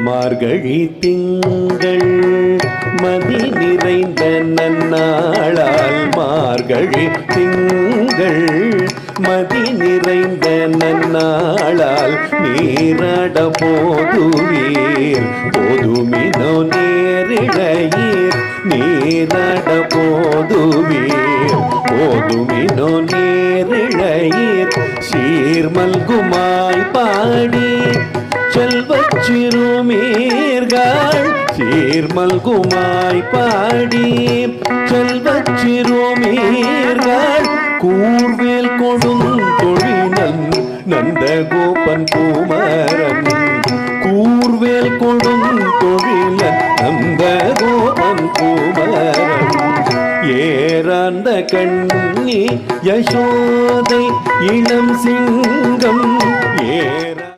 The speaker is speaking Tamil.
மார்கழி திங்கள் மதி நிறைந்த நன்னாளால் மார்கழி திங்கள் மதி நிறைந்த நன்னாளால் நீராட போதுவீர் போதுமினோ நேரிழையீர் நீராட போதுவீர் போதுமினோ நேரிழையீர் சீர்மல்குமாய் பாடி செல்வச் சிறுமீர்கள் சீர்மல்குமாய் பாடி செல்வச் சிறுமீர்கள் கூர்வேல் கொடுந்தொழினன் நந்தகோபன் குமரன் கூர்வேல் கொடுந்தொழினன் நந்தகோபன் குமரன் ஏறாந்த கண்ணி யசோதை இளம் சிங்கம்